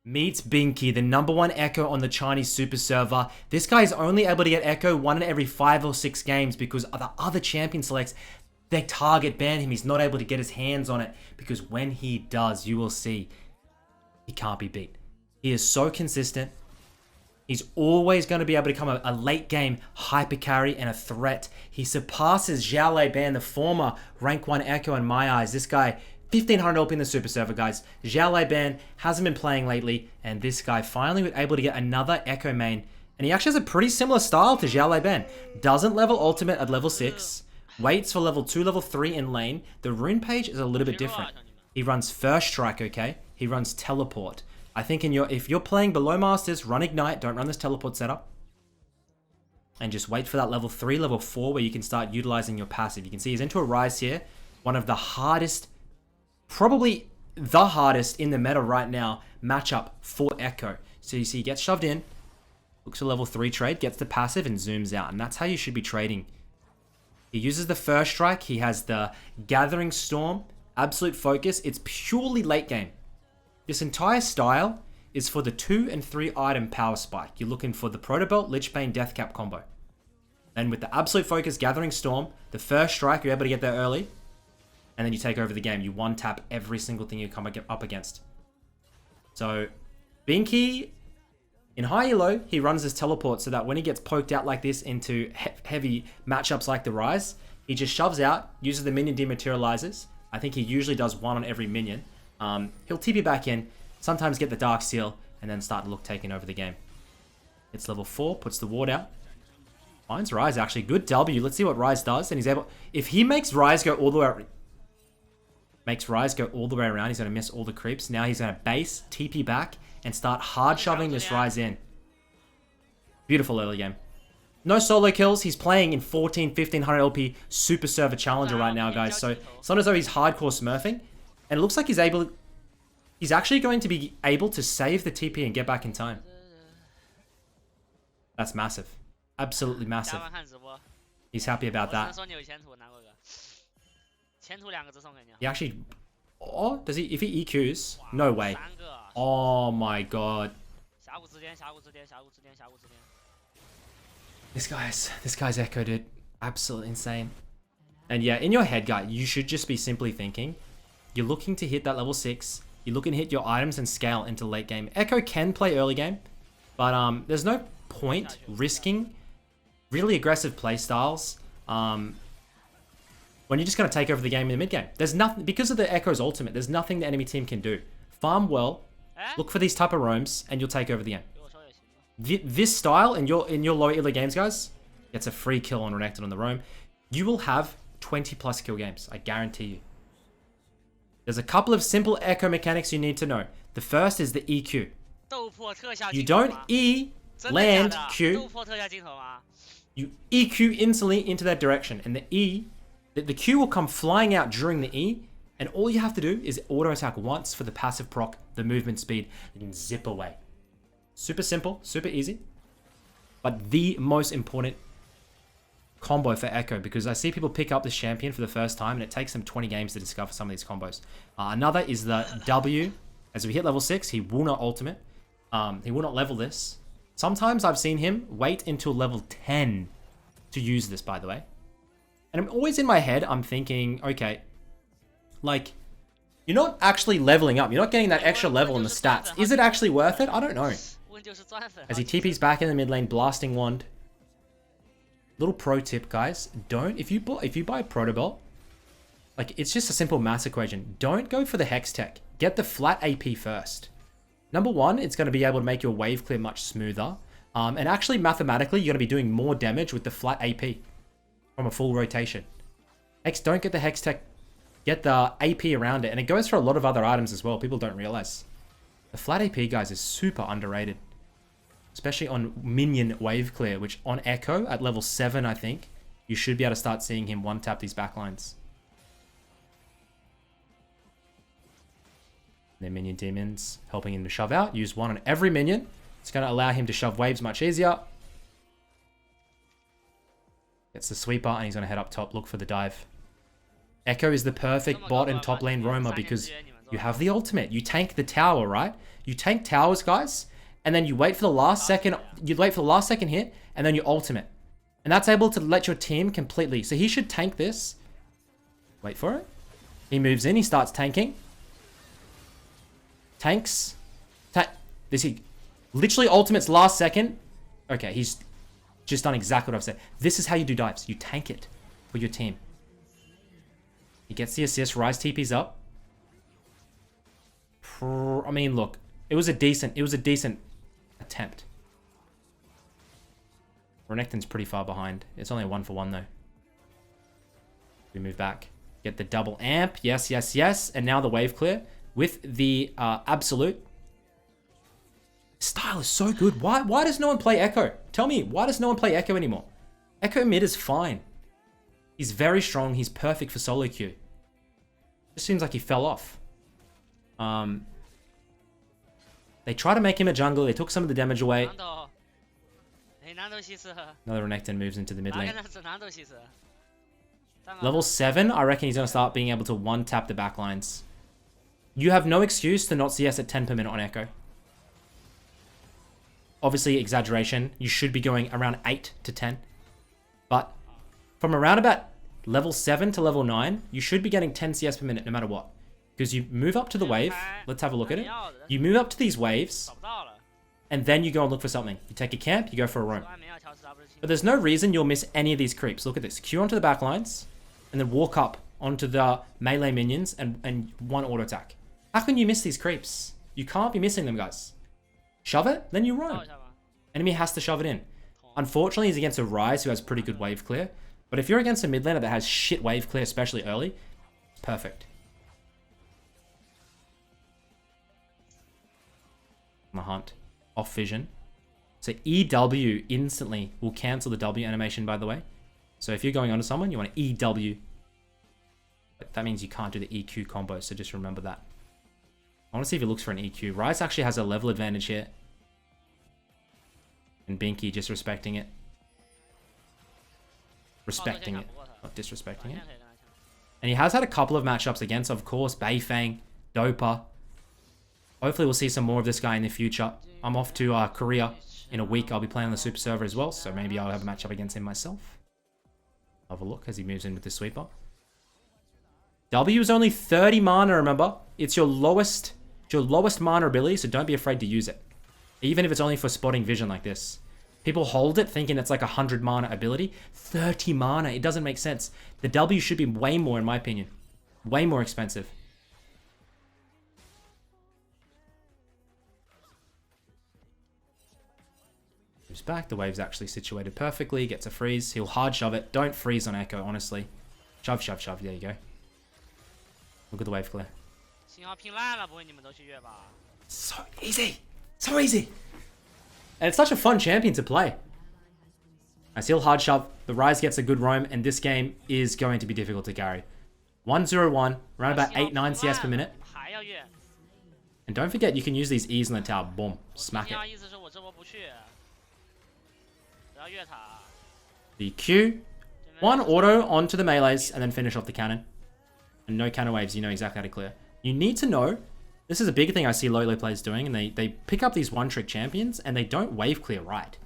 meets Binky, the #1 Ekko on the Chinese super server. This guy is only able to get Ekko 1 in every 5 or 6 games because the other champion selects, they target ban him. He's not able to get his hands on it because when he does, you will see he can't be beat. He is so consistent. He's always going to be able to become a late game hyper carry and a threat. He surpasses Xiao Lei Ban, the former rank 1 Ekko in my eyes. This guy, 1500 LP in the super server, guys. Xiao Lei Ban hasn't been playing lately, and this guy finally was able to get another Ekko main. And he actually has a pretty similar style to Xiao Lei Ban. Doesn't level ultimate at level 6. Waits for level 2, level 3 in lane. The rune page is a little bit different. He runs first strike, okay? He runs teleport. I think if you're playing below masters, run ignite. Don't run this teleport setup. And just wait for that level 3, level 4 where you can start utilizing your passive. You can see he's into a rise here. One of the hardest, probably the hardest in the meta right now, matchup for Ekko. So you see he gets shoved in, looks for level 3 trade, gets the passive and zooms out. And that's how you should be trading. He uses the first strike. He has the Gathering Storm, Absolute Focus. It's purely late game. This entire style is for the 2 and 3 item power spike. You're looking for the Protobelt, Lichbane, Deathcap combo. And with the Absolute Focus, Gathering Storm, the first strike, you're able to get there early. And then you take over the game. You one-tap every single thing you come up against. So, Binky, in high elo, he runs his teleport so that when he gets poked out like this into heavy matchups like the Rise, he just shoves out, uses the minion dematerializers. I think he usually does 1 on every minion. He'll TP back in, sometimes get the Dark Seal, and then start taking over the game. It's level 4, puts the ward out. Finds Rise actually. Good W. Let's see what Rise does. And he's able... If he makes Rise go all the way... around, he's going to miss all the creeps. Now he's going to base, TP back, and start hard shoving this Rise in. Beautiful early game. No solo kills. He's playing in 1500 LP Super Server Challenger right now, guys. So it's not as though he's hardcore smurfing. And it looks like he's actually going to be able to save the TP and get back in time. That's massive. Absolutely massive. He's happy about that. He actually... Oh, does he... If he EQs... No way. Oh my god. This guy's Ekko, dude. Absolutely insane. And yeah, in your head, guy, you should just be simply thinking... You're looking to hit that level 6. You're looking to hit your items and scale into late game. Ekko can play early game, but there's no point risking really aggressive play styles when you're just going to take over the game in the mid game. There's nothing, because of the Ekko's ultimate, there's nothing the enemy team can do. Farm well, look for these type of roams, and you'll take over the game. This style in your lower elo games, guys, gets a free kill on Renekton on the roam. You will have 20 plus kill games, I guarantee you. There's a couple of simple Ekko mechanics you need to know. The first is the EQ. You don't E, land, Q. You EQ instantly into that direction. And the E, the Q will come flying out during the E. And all you have to do is auto attack once for the passive proc, the movement speed, and zip away. Super simple, super easy. But the most important combo for Ekko, because I see people pick up this champion for the first time and it takes them 20 games to discover some of these combos. Another is the W. As we hit level 6, he will not ultimate. He will not level this. Sometimes I've seen him wait until level 10 to use this, by the way. And I'm always in my head, I'm thinking, okay, like, you're not actually leveling up. You're not getting that extra level in the stats. Is it actually worth it? I don't know. As he TPs back in the mid lane, blasting wand. Little pro tip, guys. If you buy Protobelt, like, it's just a simple math equation. Don't go for the Hex Tech. Get the flat AP first. Number one, it's going to be able to make your wave clear much smoother. And actually, mathematically, you're going to be doing more damage with the flat AP from a full rotation. Don't get the Hex Tech. Get the AP around it. And it goes for a lot of other items as well. People don't realize. The flat AP, guys, is super underrated. Especially on minion wave clear, which on Ekko at level 7, I think, you should be able to start seeing him one-tap these backlines. Their minion demons helping him to shove out. Use 1 on every minion. It's going to allow him to shove waves much easier. Gets the sweeper and he's going to head up top, look for the dive. Ekko is the perfect bot and top lane roamer because You have the ultimate. You tank the tower, right? You tank towers, guys, and then you wait for the last second. You wait for the last second hit, and then you ultimate. And that's able to let your team completely. So he should tank this. Wait for it. He moves in. He starts tanking. Tanks. This he literally ultimates last second. Okay, he's just done exactly what I've said. This is how you do dives. You tank it for your team. He gets the assist. Rise TP's up. I mean, look. It was a decent attempt. Renekton's pretty far behind. It's only a 1-for-1 though. We move back. Get the double amp. Yes, yes, yes. And now the wave clear with the absolute. Style is so good. Why does no one play Ekko? Tell me, why does no one play Ekko anymore? Ekko mid is fine. He's very strong. He's perfect for solo queue. Just seems like he fell off. They try to make him a jungle. They took some of the damage away. Another Renekton moves into the mid lane. Level 7, I reckon he's going to start being able to one-tap the backlines. You have no excuse to not CS at 10 per minute on Ekko. Obviously, exaggeration. You should be going around 8 to 10. But from around about level 7 to level 9, you should be getting 10 CS per minute no matter what. Because you move up to the wave. Let's have a look at it. You move up to these waves. And then you go and look for something. You take a camp, you go for a roam. But there's no reason you'll miss any of these creeps. Look at this. Q onto the backlines. And then walk up onto the melee minions and one auto attack. How can you miss these creeps? You can't be missing them, guys. Shove it, then you roam. Enemy has to shove it in. Unfortunately, he's against a Ryze who has pretty good wave clear. But if you're against a mid laner that has shit wave clear, especially early, perfect. On the hunt. Off vision. So EW instantly will cancel the W animation, by the way. So if you're going onto someone, you want to EW. But that means you can't do the EQ combo, so just remember that. I want to see if he looks for an EQ. Ryze actually has a level advantage here. And Binky just respecting it. Respecting it, not disrespecting it. And he has had a couple of matchups against, of course, Beifang, Dopa. Hopefully we'll see some more of this guy in the future. I'm off to Korea in a week. I'll be playing on the Super Server as well, so maybe I'll have a matchup against him myself. Have a look as he moves in with the sweeper. W is only 30 mana, remember? It's your lowest mana ability, so don't be afraid to use it. Even if it's only for spotting vision like this. People hold it thinking it's like a 100 mana ability. 30 mana, it doesn't make sense. The W should be way more, in my opinion. Way more expensive. Moves back, the wave's actually situated perfectly, gets a freeze. He'll hard shove it. Don't freeze on Ekko, honestly. Shove, shove, shove, there you go. Look at the wave clear. So easy! So easy! And it's such a fun champion to play. I he'll hard shove, the Ryze gets a good roam, and this game is going to be difficult to carry. 1-0-1, around about 8-9 CS per minute. And don't forget, you can use these E's in the tower. Boom. Smack it. The Q. One auto onto the melees, and then finish off the cannon. And no cannon waves, you know exactly how to clear. You need to know, this is a big thing I see low players doing, and they pick up these one-trick champions, and they don't wave clear right.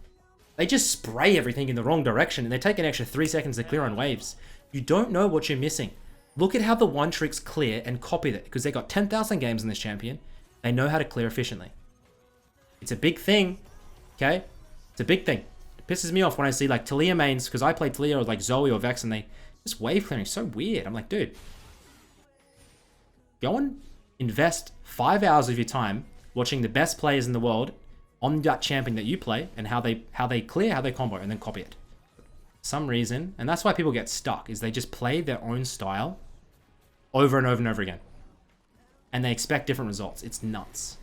They just spray everything in the wrong direction, and they take an extra 3 seconds to clear on waves. You don't know what you're missing. Look at how the one-tricks clear and copy that, because they got 10,000 games in this champion. They know how to clear efficiently. It's a big thing, okay? It's a big thing. It pisses me off when I see like Talia mains, because I play Talia or like Zoe or Vex, and they just wave clearing so weird. I'm like, dude, go and invest 5 hours of your time watching the best players in the world on that champion that you play and how they clear, how they combo, and then copy it. For some reason, and that's why people get stuck, is they just play their own style over and over and over again. And they expect different results. It's nuts.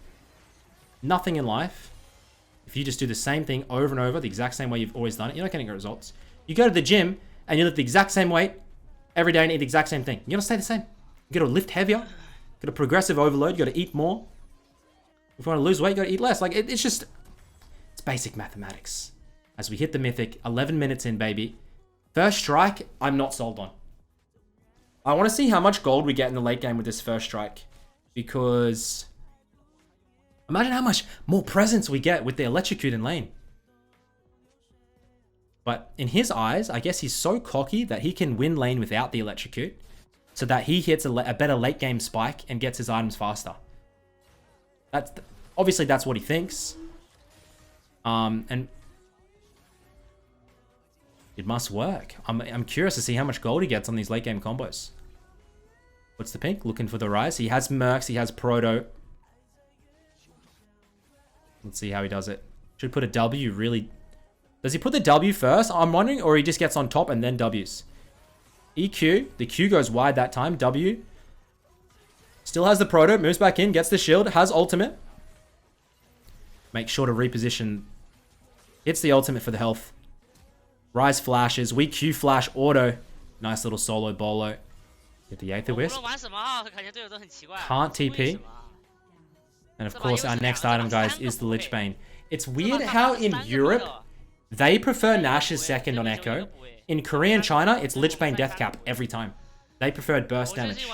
Nothing in life, if you just do the same thing over and over, the exact same way you've always done it, you're not going to get results. You go to the gym and you lift the exact same weight every day and eat the exact same thing. You're going to stay the same. You got to lift heavier. You got a progressive overload. You got to eat more. If you want to lose weight, you got to eat less. Like, it's just, it's basic mathematics. As we hit the mythic, 11 minutes in, baby. First strike, I'm not sold on. I want to see how much gold we get in the late game with this first strike. Because imagine how much more presence we get with the electrocute in lane. But in his eyes, I guess he's so cocky that he can win lane without the electrocute, so that he hits a better late game spike and gets his items faster. Obviously that's what he thinks. And it must work. I'm curious to see how much gold he gets on these late game combos. What's the pink? Looking for the rise. He has Mercs, he has Proto. Let's see how he does it. Should put a W, really. Does he put the W first? I'm wondering, or he just gets on top and then Ws. EQ, the Q goes wide that time. W. Still has the Proto, moves back in, gets the shield, has ultimate. Make sure to reposition. Hits the ultimate for the health. Rise flashes, we Q flash auto. Nice little solo bolo. Get the Aether Wisp. Can't TP. And of course, our next item, guys, is the Lich Bane. It's weird how in Europe, they prefer Nash's second on Ekko. In Korea and China, it's Lich Bane Death Cap every time. They preferred burst damage.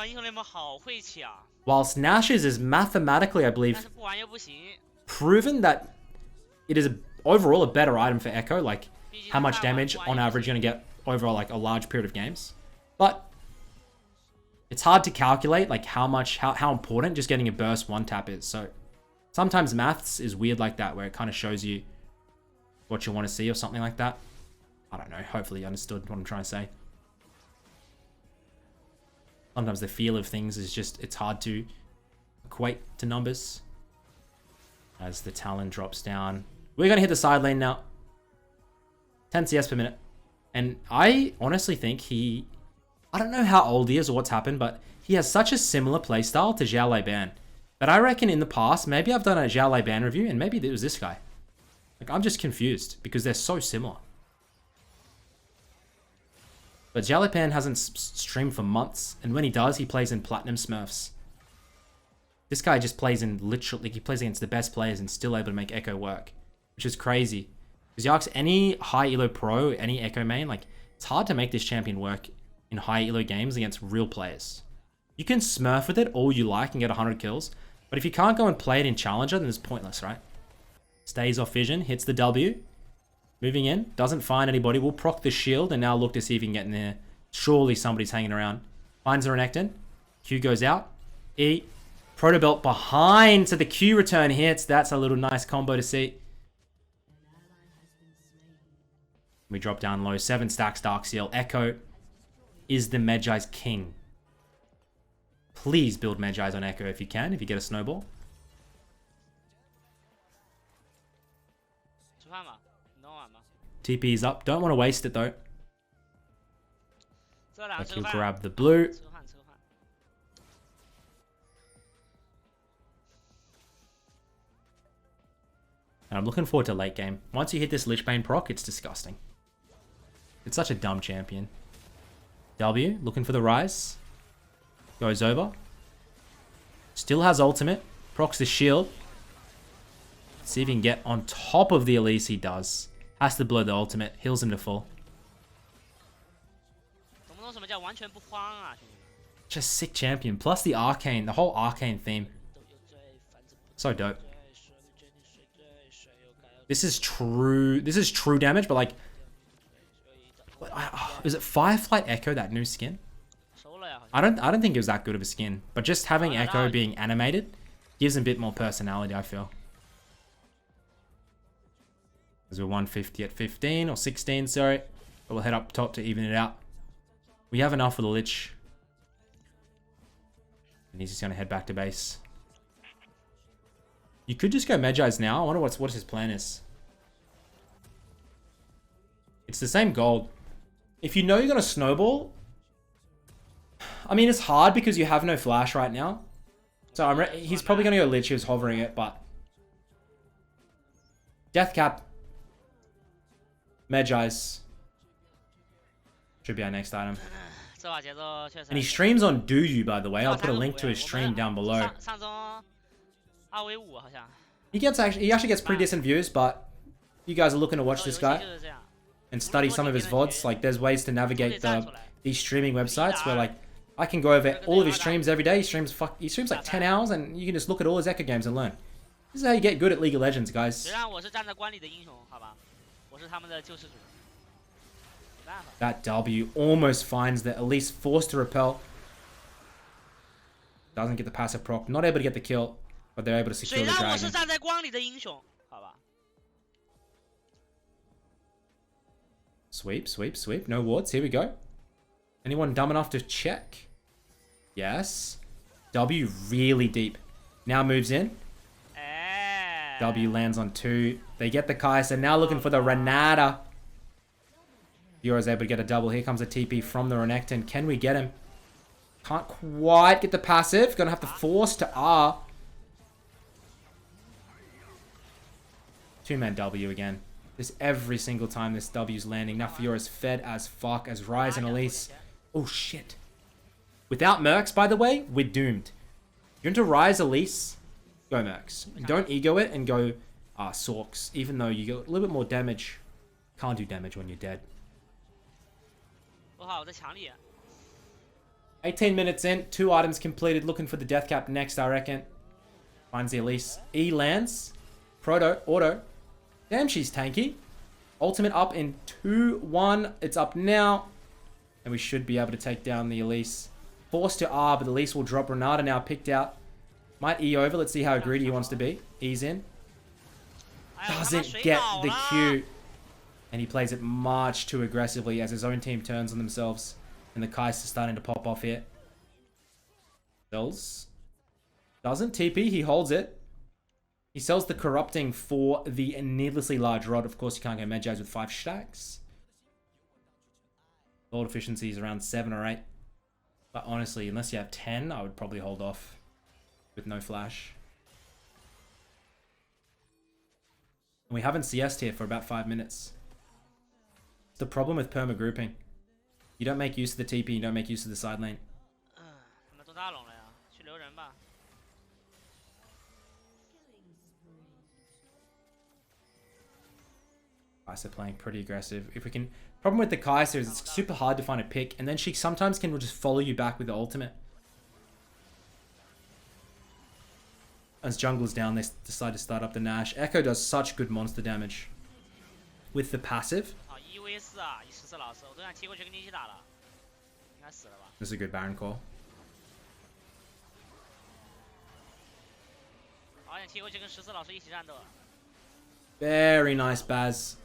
Whilst Nash's is mathematically, I believe, proven that it is overall a better item for Ekko. Like, how much damage on average you're going to get over like a large period of games. But it's hard to calculate like how important just getting a burst one tap is. So sometimes maths is weird like that, where it kind of shows you what you want to see or something like that. I don't know. Hopefully you understood what I'm trying to say. Sometimes the feel of things is just, it's hard to equate to numbers. As the Talon drops down. We're going to hit the side lane now. 10 CS per minute. And I honestly think I don't know how old he is or what's happened, but he has such a similar playstyle to Xiao Lei Ban. But I reckon in the past, maybe I've done a Xiao Lei Ban review, and maybe it was this guy. Like, I'm just confused, because they're so similar. But Xiao Lei Ban hasn't streamed for months, and when he does, he plays in Platinum Smurfs. This guy just plays in literally, he plays against the best players and still able to make Ekko work. Which is crazy. Because you ask any high elo pro, any Ekko main, like, it's hard to make this champion work in high elo games against real players. You can smurf with it all you like and get 100 kills, but if you can't go and play it in Challenger, then it's pointless, right? Stays off vision, hits the W. Moving in, doesn't find anybody, will proc the shield and now look to see if he can get in there. Surely somebody's hanging around. Finds a Renekton. Q goes out. E. Proto Belt behind, so the Q return hits. That's a little nice combo to see. We drop down low. 7 stacks Dark Seal. Ekko is the Medjai's king. Please build Medjai's on Ekko if you can, if you get a snowball. TP is up. Don't want to waste it though. Like he'll grab the blue. And I'm looking forward to late game. Once you hit this Lich Bane proc, it's disgusting. It's such a dumb champion. W, looking for the rise. Goes over. Still has ultimate. Procs the shield. See if he can get on top of the Elise. He does. Has to blow the ultimate. Heals him to full. Just sick champion. Plus the arcane. The whole arcane theme. So dope. This is true. This is true damage, but like, is it Fireflight Ekko, that new skin? I don't think it was that good of a skin, but just having Ekko being animated gives him a bit more personality, I feel. Because we're 150 at 15 or 16, sorry. But we'll head up top to even it out. We have enough for the Lich. And he's just going to head back to base. You could just go Medjai's now. I wonder what his plan is. It's the same gold. If you know you're going to snowball... I mean, it's hard because you have no flash right now. So he's probably going to go Lich. He was hovering it, but... Deathcap. Medjai's. Should be our next item. And he streams on DoYu, by the way. I'll put a link to his stream down below. He actually gets pretty decent views, but you guys are looking to watch this guy and study some of his VODs. Like, there's ways to navigate these streaming websites where, like, I can go over all of his streams every day. He streams like 10 hours, and you can just look at all his Ekko games and learn. This is how you get good at League of Legends, guys. That W almost finds the Elise, forced to repel. Doesn't get the passive proc. Not able to get the kill, but they're able to secure the dragon. Sweep, sweep, sweep. No wards. Here we go. Anyone dumb enough to check? Yes. W really deep. Now moves in. W lands on 2. They get the Kai'Sa. Now looking for the Renata. Fiora able to get a double. Here comes a TP from the Renekton. Can we get him? Can't quite get the passive. Gonna have to force to R. 2-man W again. Just every single time this W's landing. Now Fiora's fed as fuck as Ryze and Elise. Oh shit. Without Mercs, by the way, we're doomed. You're into Ryze, Elise, go Mercs. Don't ego it and go Sorks. Even though you get a little bit more damage. Can't do damage when you're dead. 18 minutes in, 2 items completed. Looking for the death cap next, I reckon. Finds the Elise. E lands. Proto, auto. Damn, she's tanky. Ultimate up in 2-1. It's up now. And we should be able to take down the Elise. Forced to R, but the Elise will drop. Renata now picked out. Might E over. Let's see how greedy he wants to be. E's in. Doesn't get the Q. And he plays it much too aggressively as his own team turns on themselves. And the Kai'Sa is starting to pop off here. Sells. Doesn't TP. He holds it. He sells the corrupting for the needlessly large rod. Of course, you can't go Medjay's with 5 stacks. Gold efficiency is around 7 or 8. But honestly, unless you have 10, I would probably hold off with no flash. And we haven't CS'd here for about 5 minutes. It's the problem with perma grouping. You don't make use of the TP, you don't make use of the side lane. Kai'Sa playing pretty aggressive. If we can... Problem with the Kai'Sa is it's super hard to find a pick, and then she sometimes can just follow you back with the ultimate. As jungle's down, they decide to start up the Nash. Ekko does such good monster damage with the passive. This is a good Baron call. Very nice, Baz.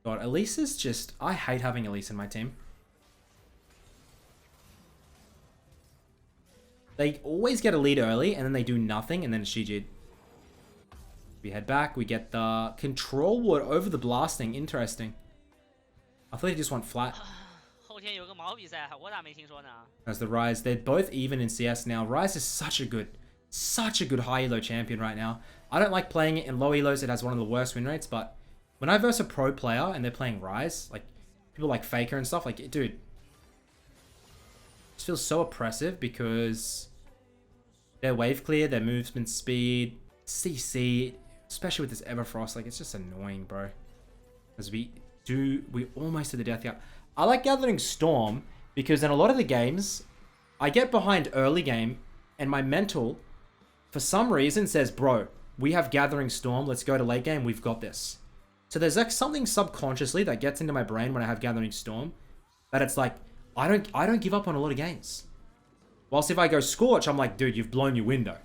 God, Elise is just... I hate having Elise in my team. They always get a lead early, and then they do nothing, and then it's GG. We head back. We get the control ward over the blasting. Interesting. I thought he just went flat. As the Ryze, they're both even in CS now. Ryze is such a good high elo champion right now. I don't like playing it in low elos. It has one of the worst win rates, but when I verse a pro player and they're playing Ryze, like people like Faker and stuff, like, dude, it feels so oppressive because their wave clear, their movement speed, CC, especially with this Everfrost, like, it's just annoying, bro. As we almost did the death cap. I like Gathering Storm because in a lot of the games, I get behind early game and my mental, for some reason, says, bro, we have Gathering Storm. Let's go to late game. We've got this. So there's like something subconsciously that gets into my brain when I have Gathering Storm that it's like, I don't give up on a lot of games. Whilst if I go Scorch, I'm like, dude, you've blown your window.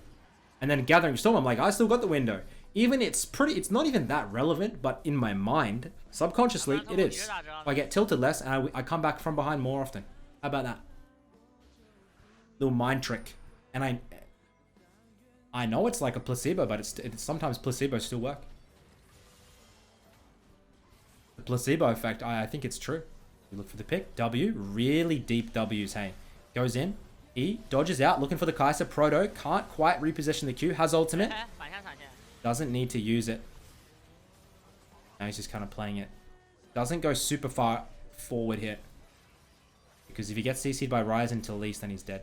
And then Gathering Storm, I'm like, I still got the window. Even it's not even that relevant, but in my mind, subconsciously, it is. I get tilted less and I come back from behind more often. How about that? Little mind trick. And I know it's like a placebo, but it's sometimes placebos still work. The placebo effect, I think it's true. We look for the pick. W, really deep W's, hey. Goes in. E, dodges out, looking for the Kai'Sa. Proto, can't quite reposition the Q. Has ultimate. Doesn't need to use it. Now he's just kind of playing it. Doesn't go super far forward here. Because if he gets CC'd by Ryze into Elise, then he's dead.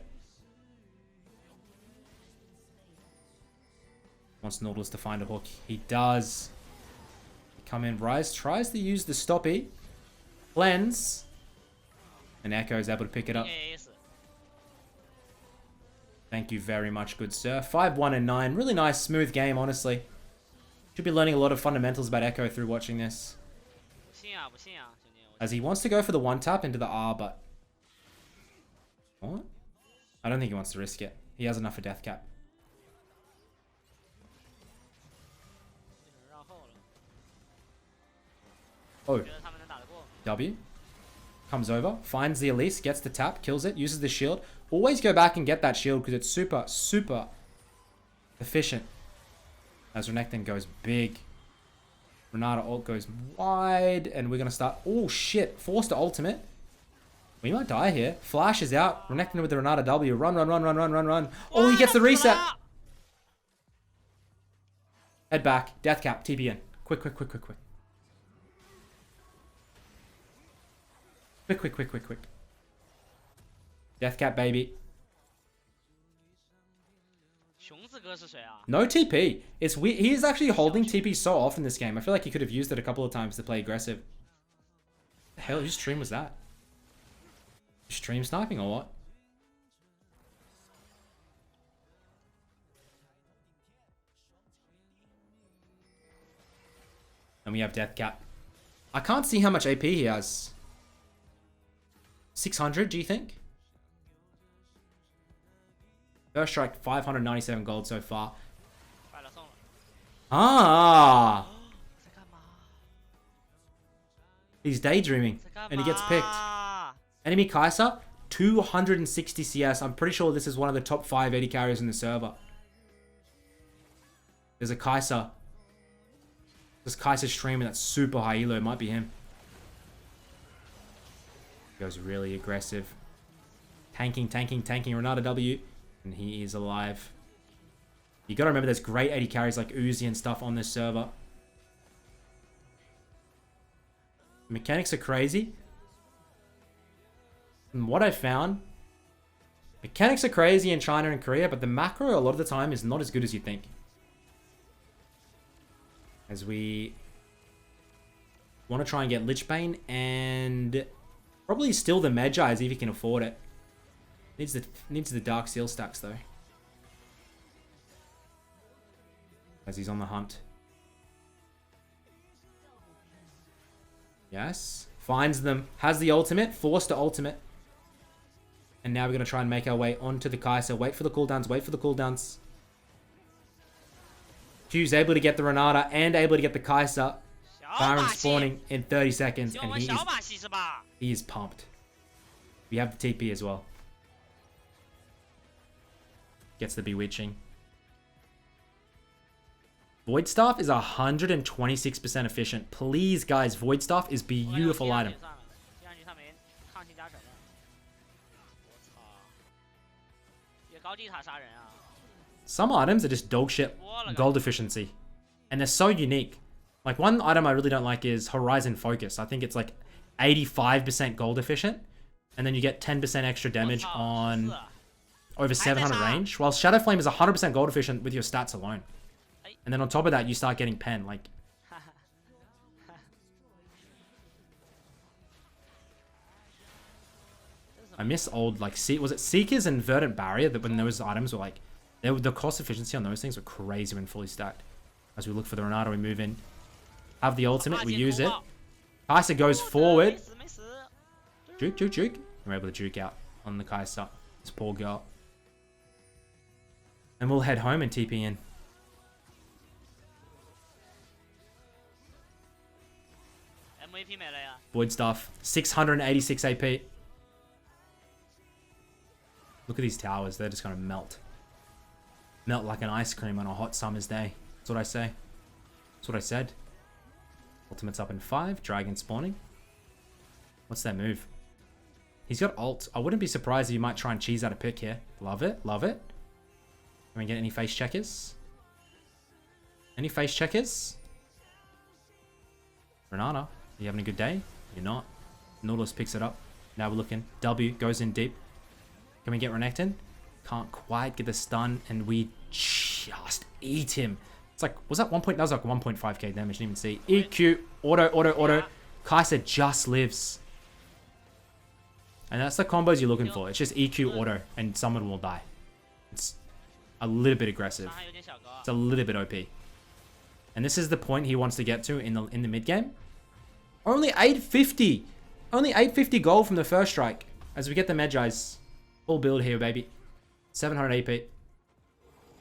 Wants Nautilus to find a hook. He does. He come in. Rise tries to use the stoppy. Cleanse. And Ekko is able to pick it up. Thank you very much, good sir. 5-1 and 9. Really nice, smooth game, honestly. Should be learning a lot of fundamentals about Ekko through watching this. As he wants to go for the one tap into the R, but... What? I don't think he wants to risk it. He has enough for death cap. Oh. W. Comes over, finds the Elise, gets the tap, kills it, uses the shield. Always go back and get that shield because it's super, super efficient. As Renekton goes big. Renata ult goes wide. And we're going to start... Oh, shit. Forced to ultimate. We might die here. Flash is out. Renekton with the Renata W. Run, run, run, run, run, run, run. Oh, he gets the reset. Head back. Death cap. TP in. Quick, quick, quick, quick, quick. Quick, quick, quick, quick, quick. Death cap, baby. No TP. It's weird. He is actually holding TP so often this game. I feel like he could have used it a couple of times to play aggressive. The hell, whose stream was that? Stream sniping or what? And we have death cap. I can't see how much AP he has. 600, do you think? First strike, 597 gold so far. Ah! He's daydreaming. And he gets picked. Enemy Kai'Sa, 260 CS. I'm pretty sure this is one of the top 5 AD carriers in the server. There's a Kai'Sa. This Kai'Sa streaming that's super high elo. It might be him. Goes really aggressive. Tanking, tanking, tanking. Renata W. And he is alive. You gotta remember there's great AD carries like Uzi and stuff on this server. The mechanics are crazy. And what I found, mechanics are crazy in China and Korea, but the macro a lot of the time is not as good as you think. As we want to try and get Lichbane and probably still the Magi if he can afford it. Needs the Dark Seal stacks though. As he's on the hunt. Yes. Finds them. Has the ultimate. Forced to ultimate. And now we're going to try and make our way onto the Kai'Sa. Wait for the cooldowns. Wait for the cooldowns. Q's able to get the Renata and able to get the Kai'Sa. Byron spawning in 30 seconds. And he is pumped. We have the TP as well. Gets the Bewitching. Void Staff is 126% efficient. Please, guys, Void Staff is beautiful item. Some items are just dog shit gold efficiency. And they're so unique. Like, one item I really don't like is Horizon Focus. I think it's like 85% gold efficient. And then you get 10% extra damage on over 700 range. While Shadow Flame is 100% gold efficient with your stats alone. And then on top of that, you start getting pen. Like, I miss old, like, was it Seekers and Verdant Barrier that when those items were like, the cost efficiency on those things were crazy when fully stacked. As we look for the Renata, we move in. Have the ultimate, we use it. Kai'Sa goes forward. Juke, juke, juke. We're able to juke out on the Kai'Sa. This poor girl. And we'll head home and TP in. Void Staff, 686 AP. Look at these towers, they're just gonna melt. Melt like an ice cream on a hot summer's day. That's what I say. That's what I said. Ultimate's up in 5, dragon spawning. What's that move? He's got ult. I wouldn't be surprised if he might try and cheese out a pick here. Love it, love it. Can we get any face checkers? Any face checkers? Renata, are you having a good day? You're not. Nautilus picks it up. Now we're looking. W goes in deep. Can we get Renekton? Can't quite get the stun, and we just eat him. It's like, was that 1 point? That was like 1.5k damage. Didn't even see. EQ, auto. Kai'Sa just lives. And that's the combos you're looking for. It's just EQ auto and someone will die. It's a little bit aggressive. It's a little bit OP. And this is the point he wants to get to in the mid game. Only 850. Only 850 gold from the first strike. As we get the Medjais. Full build here, baby. 700 AP.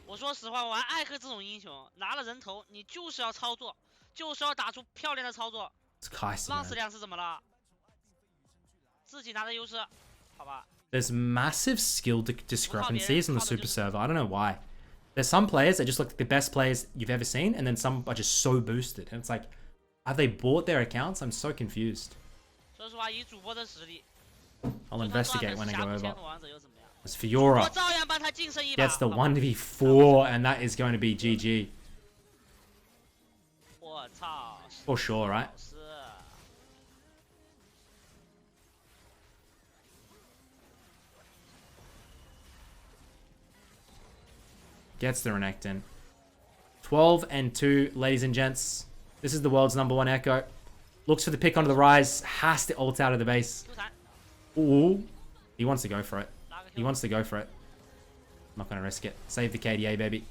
我说实话，玩艾克这种英雄，拿了人头，你就是要操作，就是要打出漂亮的操作。浪死2次怎么了？自己拿的优势，好吧。There's massive skill discrepancies on the super server. I don't know why. There's some players that just look like the best players you've ever seen, and then some are just so boosted. And it's like, have they bought their accounts? I'm so confused. 说实话，以主播的实力 I'll investigate when I go over. As Fiora 照样帮他晋升一把。 gets the 1v4, and that is going to be GG. 我操 For sure, right? Gets the Renekton. 12-2, ladies and gents. This is the world's #1 Ekko. Looks for the pick onto the rise. Has to ult out of the base. Ooh. He wants to go for it. He wants to go for it. Not going to risk it. Save the KDA, baby.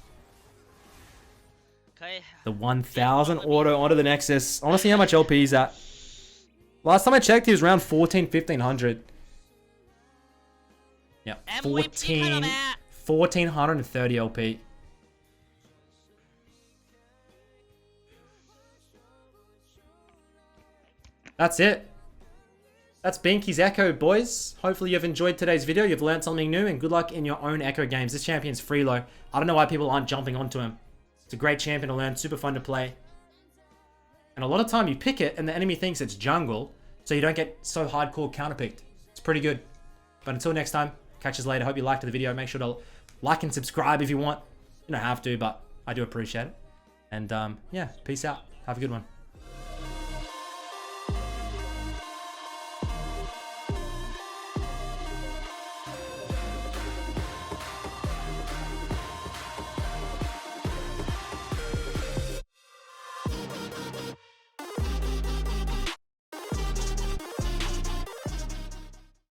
The 1000 auto onto the Nexus. I want to see how much LP he's at. Last time I checked, he was around 1500. Yeah, 1430 LP. That's it. That's Binky's Ekko, boys. Hopefully you've enjoyed today's video. You've learned something new, and good luck in your own Ekko games. This champion's free low. I don't know why people aren't jumping onto him. It's a great champion to learn, super fun to play. And a lot of time you pick it and the enemy thinks it's jungle, so you don't get so hardcore counterpicked. It's pretty good. But until next time, catch us later. Hope you liked the video. Make sure to like and subscribe if you want. You don't have to, but I do appreciate it. And yeah, peace out. Have a good one.